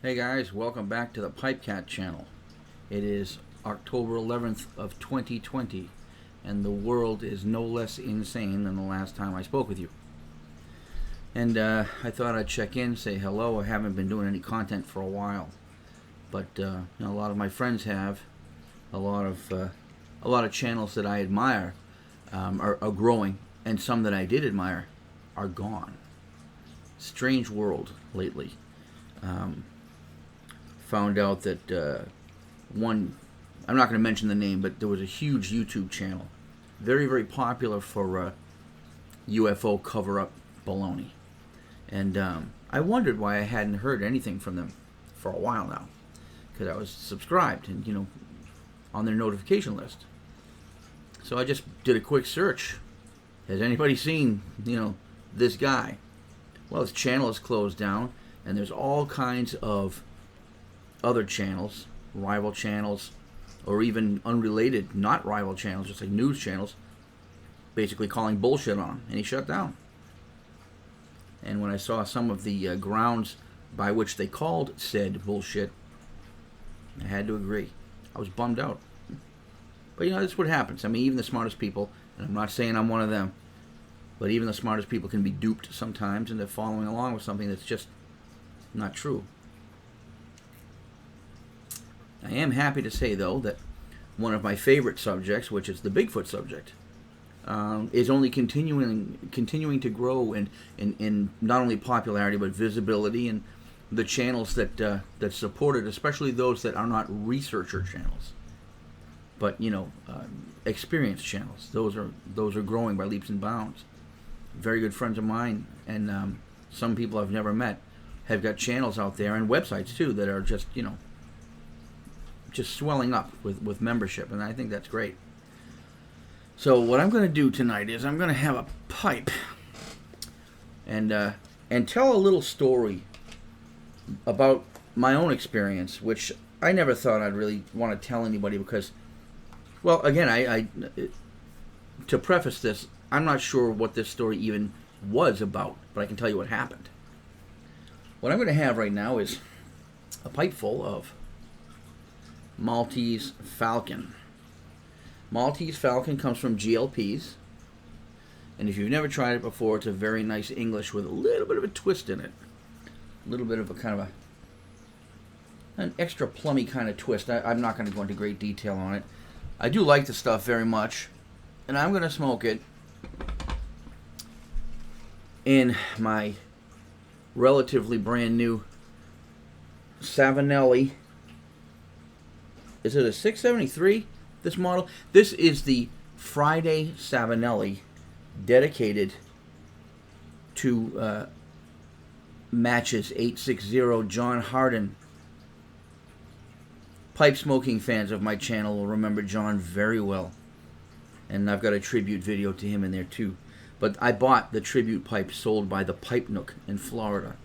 Hey guys, welcome back to the PipeCat channel. It is October 11th of 2020 and the world is no less insane than the last time I spoke with you. And I thought I'd check in, say hello. I haven't been doing any content for a while, but a lot of my friends have. A lot of channels that I admire are growing, and some that I did admire are gone. Strange world lately. Found out that one, I'm not going to mention the name, but there was a huge YouTube channel, very, very popular for UFO cover-up baloney. And I wondered why I hadn't heard anything from them for a while now, because I was subscribed and, on their notification list. So I just did a quick search. Has anybody seen, this guy? Well, his channel is closed down, and there's all kinds of other channels, rival channels, or even unrelated, not rival channels, just like news channels, basically calling bullshit on him, and he shut down. And when I saw some of the grounds by which they called said bullshit, I had to agree. I was bummed out. But that's what happens. I mean, even the smartest people, and I'm not saying I'm one of them, but even the smartest people can be duped sometimes, and they're following along with something that's just not true. I am happy to say, though, that one of my favorite subjects, which is the Bigfoot subject, is only continuing to grow in not only popularity but visibility, and the channels that support it, especially those that are not researcher channels, but experience channels. Those are growing by leaps and bounds. Very good friends of mine, and some people I've never met have got channels out there and websites too that are just swelling up with membership, and I think that's great. So what I'm going to do tonight is I'm going to have a pipe and tell a little story about my own experience, which I never thought I'd really want to tell anybody because, well, again, I to preface this, I'm not sure what this story even was about, but I can tell you what happened. What I'm going to have right now is a pipe full of Maltese Falcon. Maltese Falcon comes from GL Pease, and if you've never tried it before, it's a very nice English with a little bit of a twist in it. A little bit of a kind of an extra plummy kind of twist. I'm not going to go into great detail on it. I do like the stuff very much, and I'm going to smoke it in my relatively brand new Savinelli. Is it a 673, this model? This is the Friday Savinelli, dedicated to Matches 860 John Harden. Pipe smoking fans of my channel will remember John very well, and I've got a tribute video to him in there too. But I bought the tribute pipe sold by the Pipe Nook in Florida.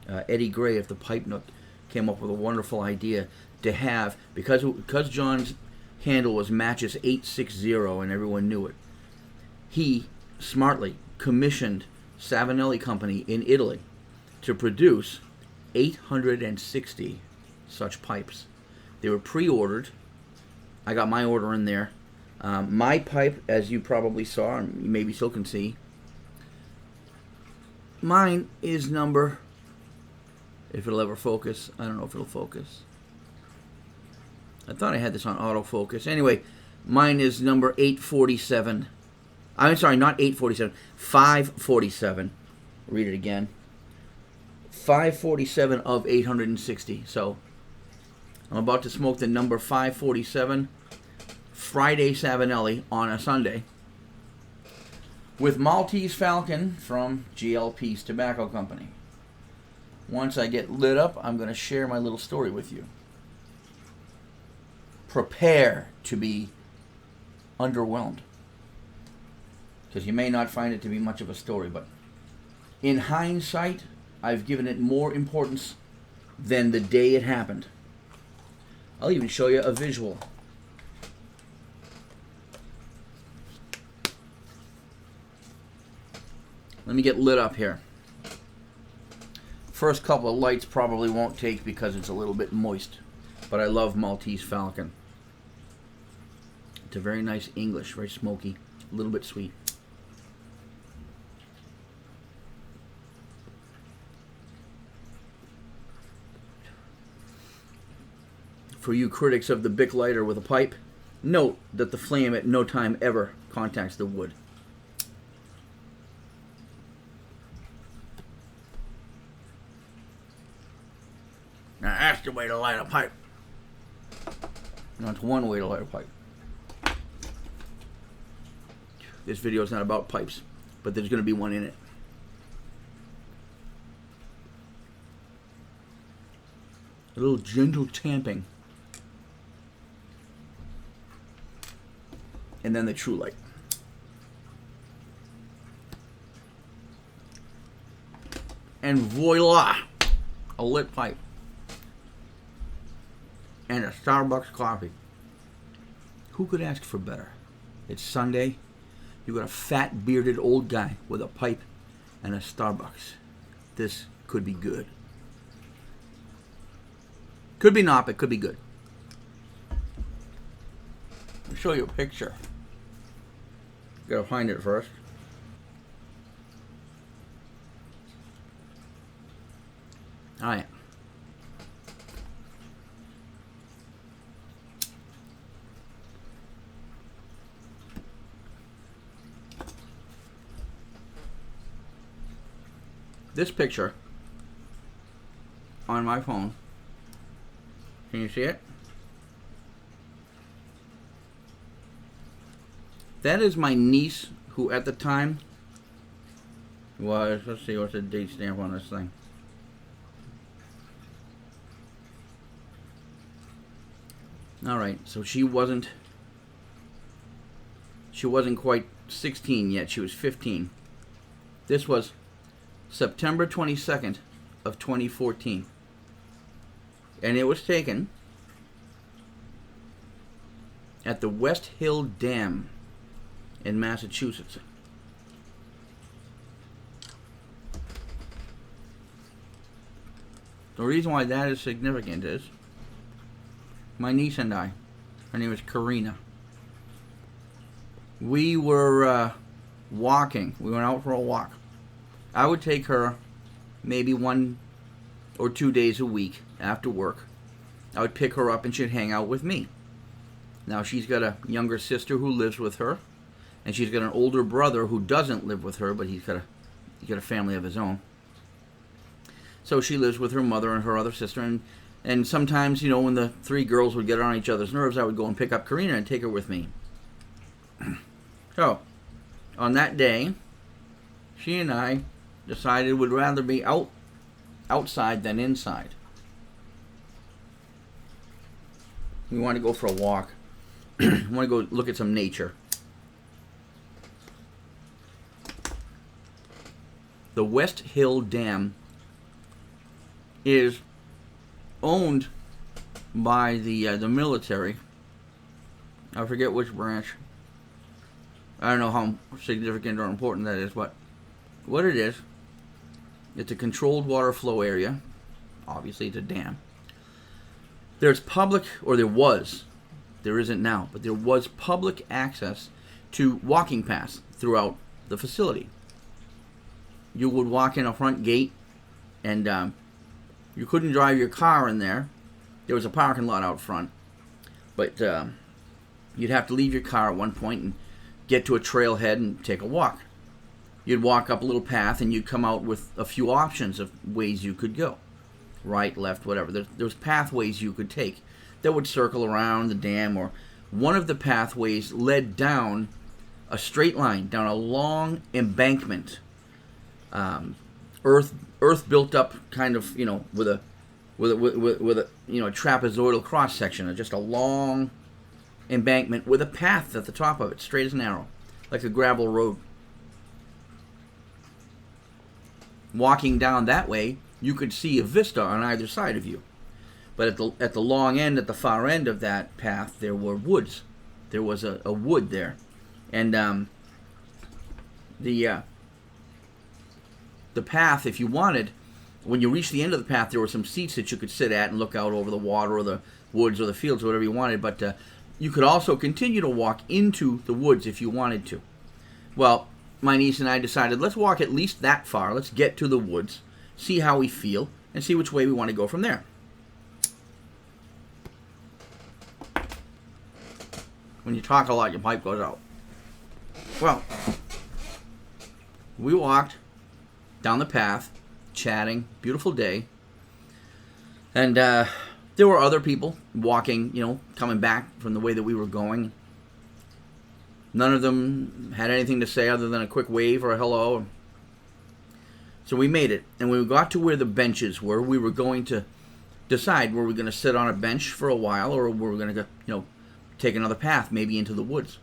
Eddie Gray of the Pipe Nook came up with a wonderful idea to have, because John's handle was Matches 860 and everyone knew it, he smartly commissioned Savinelli Company in Italy to produce 860 such pipes. They were pre-ordered. I got my order in there. My pipe, as you probably saw, and you maybe still can see, mine is number, if it'll ever focus, I don't know if it'll focus. I thought I had this on autofocus. Anyway, mine is number 847. I'm sorry, not 847, 547. Read it again. 547 of 860. So I'm about to smoke the number 547 Friday Savinelli on a Sunday with Maltese Falcon from GL Pease Tobacco Company. Once I get lit up, I'm going to share my little story with you. Prepare to be underwhelmed, because you may not find it to be much of a story, but in hindsight, I've given it more importance than the day it happened. I'll even show you a visual. Let me get lit up here. First couple of lights probably won't take because it's a little bit moist. But I love Maltese Falcon. It's a very nice English, very smoky, a little bit sweet. For you critics of the Bic lighter with a pipe, note that the flame at no time ever contacts the wood. Now that's the way to light a pipe. Now it's one way to light a pipe. This video is not about pipes, but there's going to be one in it. A little gentle tamping. And then the true light. And voila! A lit pipe. And a Starbucks coffee. Who could ask for better? It's Sunday. You got a fat, bearded old guy with a pipe and a Starbucks. This could be good. Could be not, but could be good. I'll show you a picture. Gotta find it first. Alright. This picture on my phone. Can you see it? That is my niece, who at the time was, let's see, what's the date stamp on this thing? Alright, so she wasn't quite 16 yet, she was 15. This was September 22nd of 2014. And it was taken at the West Hill Dam in Massachusetts. The reason why that is significant is my niece and I, her name is Karina, we were walking. We went out for a walk. I would take her maybe 1 or 2 days a week after work. I would pick her up and she'd hang out with me. Now she's got a younger sister who lives with her, and she's got an older brother who doesn't live with her, but he's got a family of his own. So she lives with her mother and her other sister, and sometimes, you know, when the three girls would get on each other's nerves, I would go and pick up Karina and take her with me. So, on that day, she and I decided we'd rather be outside than inside. We want to go for a walk. We want to go look at some nature. The West Hill Dam is owned by the military. I forget which branch. I don't know how significant or important that is, but what it is, it's a controlled water flow area. Obviously, it's a dam. There's public, or there was, there isn't now, but there was public access to walking paths throughout the facility. You would walk in a front gate, and you couldn't drive your car in there. There was a parking lot out front, but you'd have to leave your car at one point and get to a trailhead and take a walk. You'd walk up a little path and you'd come out with a few options of ways you could go. Right, left, whatever. There's pathways you could take that would circle around the dam, or one of the pathways led down a straight line, down a long embankment. Earth built up kind of, you know, with a you know, trapezoidal cross section, just a long embankment with a path at the top of it, straight as an arrow, like a gravel road. Walking down that way, you could see a vista on either side of you. But at the long end, at the far end of that path, there were woods. There was a wood there, and the path, if you wanted, when you reached the end of the path, there were some seats that you could sit at and look out over the water or the woods or the fields, whatever you wanted. But you could also continue to walk into the woods if you wanted to. Well, my niece and I decided, let's walk at least that far. Let's get to the woods, see how we feel, and see which way we want to go from there. When you talk a lot, your pipe goes out. Well, we walked down the path, chatting, beautiful day. And there were other people walking, coming back from the way that we were going. None of them had anything to say other than a quick wave or a hello. So we made it. And when we got to where the benches were, we were going to decide, were we going to sit on a bench for a while, or were we going to go, take another path, maybe into the woods.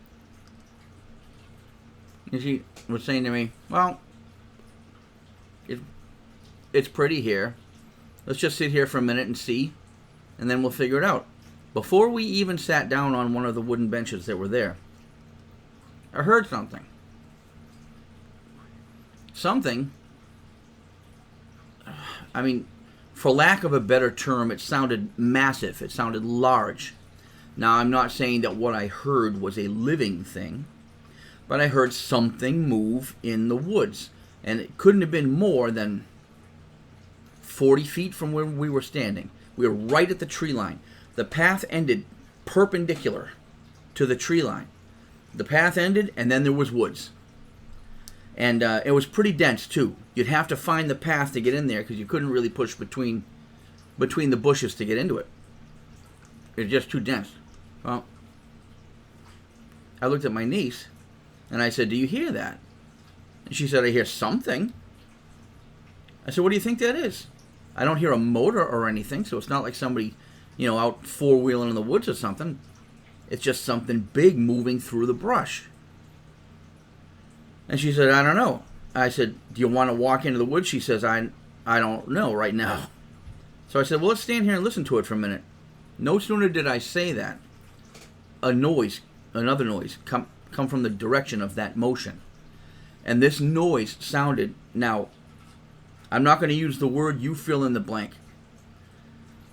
And she was saying to me, well, it's pretty here. Let's just sit here for a minute and see, and then we'll figure it out. Before we even sat down on one of the wooden benches that were there, I heard something. Something, I mean, for lack of a better term, it sounded massive. It sounded large. Now, I'm not saying that what I heard was a living thing, but I heard something move in the woods. And it couldn't have been more than 40 feet from where we were standing. We were right at the tree line. The path ended perpendicular to the tree line. The path ended, and then there was woods. And it was pretty dense, too. You'd have to find the path to get in there, because you couldn't really push between the bushes to get into it. It's just too dense. Well, I looked at my niece, and I said, do you hear that? And she said, I hear something. I said, what do you think that is? I don't hear a motor or anything, so it's not like somebody, out four-wheeling in the woods or something. It's just something big moving through the brush. And she said, I don't know. I said, do you want to walk into the woods? She says, I don't know right now. So I said, well, let's stand here and listen to it for a minute. No sooner did I say that, another noise, come from the direction of that motion. And this noise sounded, now, I'm not going to use the word, you fill in the blank,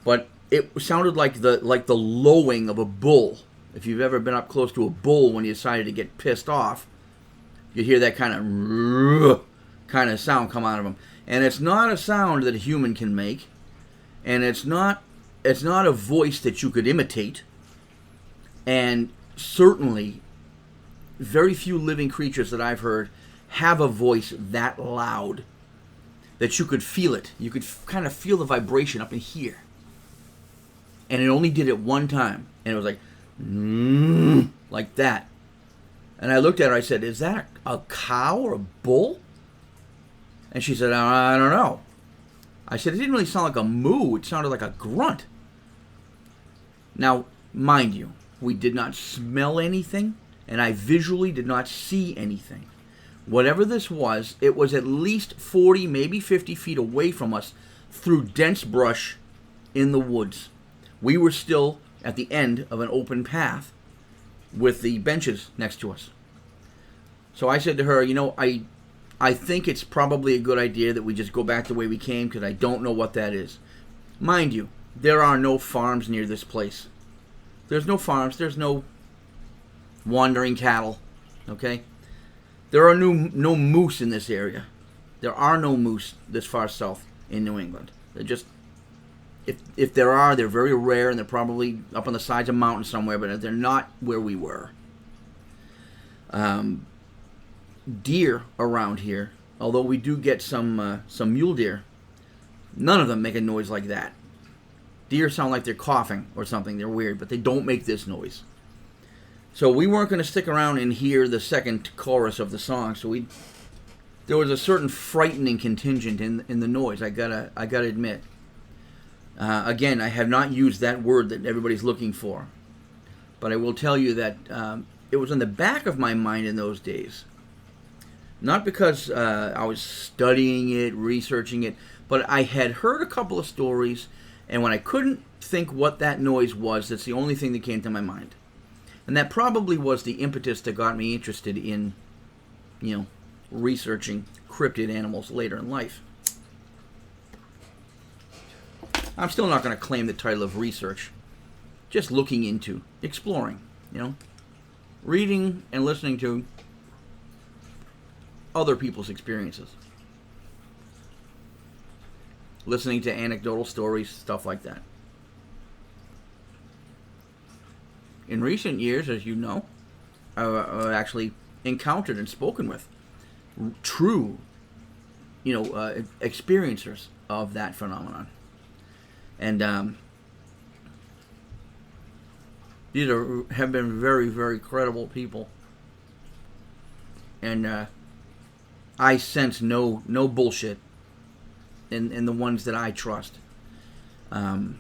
but it sounded like the lowing of a bull. If you've ever been up close to a bull when you decided to get pissed off, you hear that kind of sound come out of them. And it's not a sound that a human can make, and it's not a voice that you could imitate, and certainly very few living creatures that I've heard have a voice that loud that you could feel it. You could kind of feel the vibration up in here. And it only did it one time. And it was like that. And I looked at her, I said, is that a cow or a bull? And she said, I don't know. I said, it didn't really sound like a moo. It sounded like a grunt. Now, mind you, we did not smell anything, and I visually did not see anything. Whatever this was, it was at least 40, maybe 50 feet away from us through dense brush in the woods. We were still at the end of an open path with the benches next to us. So I said to her, I think it's probably a good idea that we just go back the way we came, because I don't know what that is. Mind you, there are no farms near this place. There's no farms. There's no wandering cattle. Okay? There are no moose in this area. There are no moose this far south in New England. They're just, if there are, they're very rare, and they're probably up on the sides of mountains somewhere, but they're not where we were. Deer around here, although we do get some mule deer, none of them make a noise like that. Deer sound like they're coughing or something. They're weird, but they don't make this noise. So we weren't going to stick around and hear the second chorus of the song. So there was a certain frightening contingent in the noise. I gotta admit. Again, I have not used that word that everybody's looking for, but I will tell you that it was in the back of my mind in those days. Not because I was studying it, researching it, but I had heard a couple of stories, and when I couldn't think what that noise was, that's the only thing that came to my mind. And that probably was the impetus that got me interested in, researching cryptid animals later in life. I'm still not going to claim the title of research. Just looking into, exploring, reading and listening to other people's experiences. Listening to anecdotal stories, stuff like that. In recent years, as you know, I've actually encountered and spoken with true, experiencers of that phenomenon. And these have been very, very credible people. And I sense no bullshit in the ones that I trust. Like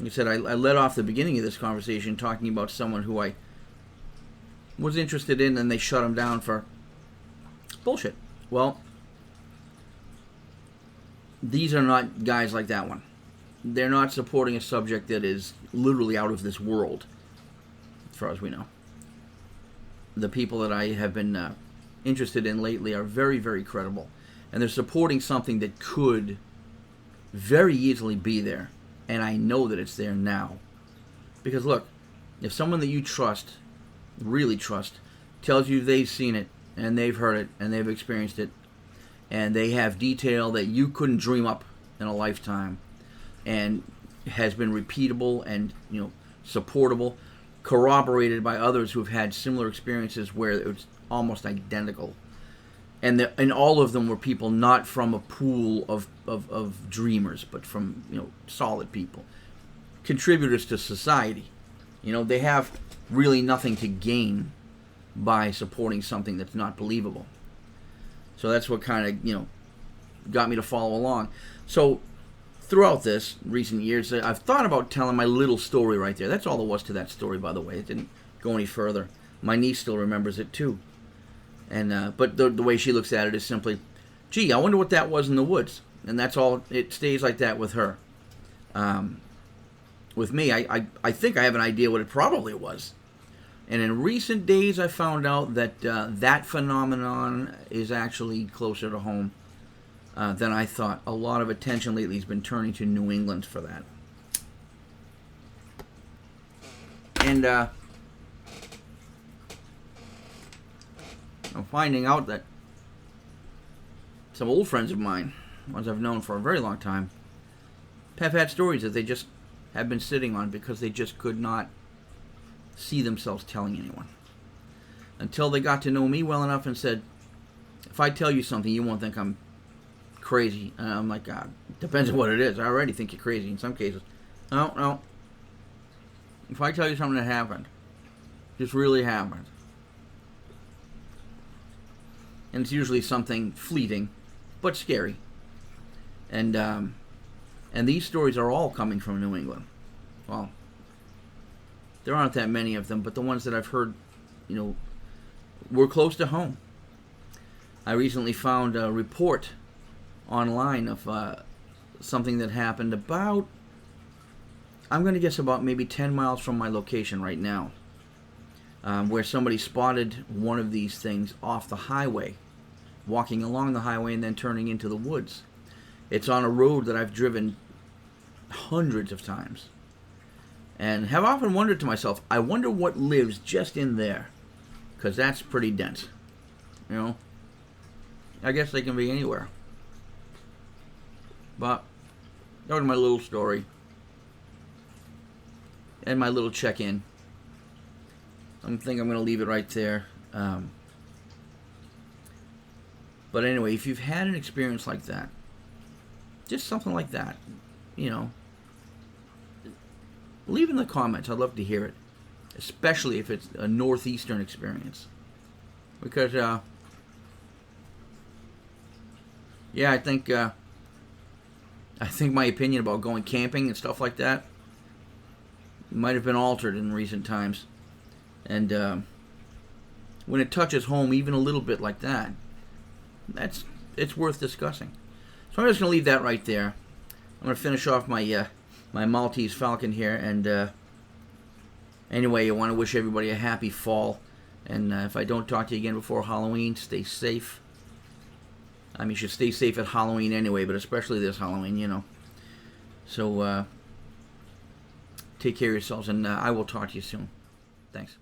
I said, I led off the beginning of this conversation talking about someone who I was interested in, and they shut him down for bullshit. Well, these are not guys like that one. They're not supporting a subject that is literally out of this world, as far as we know. The people that I have been interested in lately are very, very credible. And they're supporting something that could very easily be there. And I know that it's there now. Because look, if someone that you trust, really trust, tells you they've seen it, and they've heard it, and they've experienced it, and they have detail that you couldn't dream up in a lifetime, and has been repeatable and supportable, corroborated by others who've had similar experiences where it was almost identical, and all of them were people not from a pool of dreamers, but from solid people, contributors to society. They have really nothing to gain by supporting something that's not believable. So that's what kind of got me to follow along. So throughout this recent years, I've thought about telling my little story right there. That's all there was to that story, by the way. It didn't go any further. My niece still remembers it too. And but the way she looks at it is simply, gee, I wonder what that was in the woods. And that's all. It stays like that with her. With me, I think I have an idea what it probably was. And in recent days, I found out that that phenomenon is actually closer to home than I thought. A lot of attention lately has been turning to New England for that. And I'm finding out that some old friends of mine, ones I've known for a very long time, have had stories that they just have been sitting on because they just could not see themselves telling anyone. Until they got to know me well enough and said, if I tell you something, you won't think I'm crazy. And I'm like, God, depends on what it is. I already think you're crazy in some cases. No. If I tell you something that happened, just really happened, and it's usually something fleeting, but scary. And these stories are all coming from New England. Well, there aren't that many of them, but the ones that I've heard, were close to home. I recently found a report online of something that happened about, I'm going to guess about maybe 10 miles from my location right now, where somebody spotted one of these things off the highway, walking along the highway and then turning into the woods. It's on a road that I've driven hundreds of times, and have often wondered to myself, I wonder what lives just in there, because that's pretty dense. I guess they can be anywhere. But that was my little story and my little check-in. I think I'm going to leave it right there. But anyway, if you've had an experience like that, just something like that, leave in the comments. I'd love to hear it, especially if it's a northeastern experience, because I think my opinion about going camping and stuff like that might have been altered in recent times, and when it touches home even a little bit like that, it's worth discussing. So I'm just going to leave that right there. I'm going to finish off my my Maltese Falcon here, and anyway, I want to wish everybody a happy fall, and if I don't talk to you again before Halloween, stay safe. You should stay safe at Halloween anyway, but especially this Halloween, you know. So take care of yourselves, and I will talk to you soon. Thanks.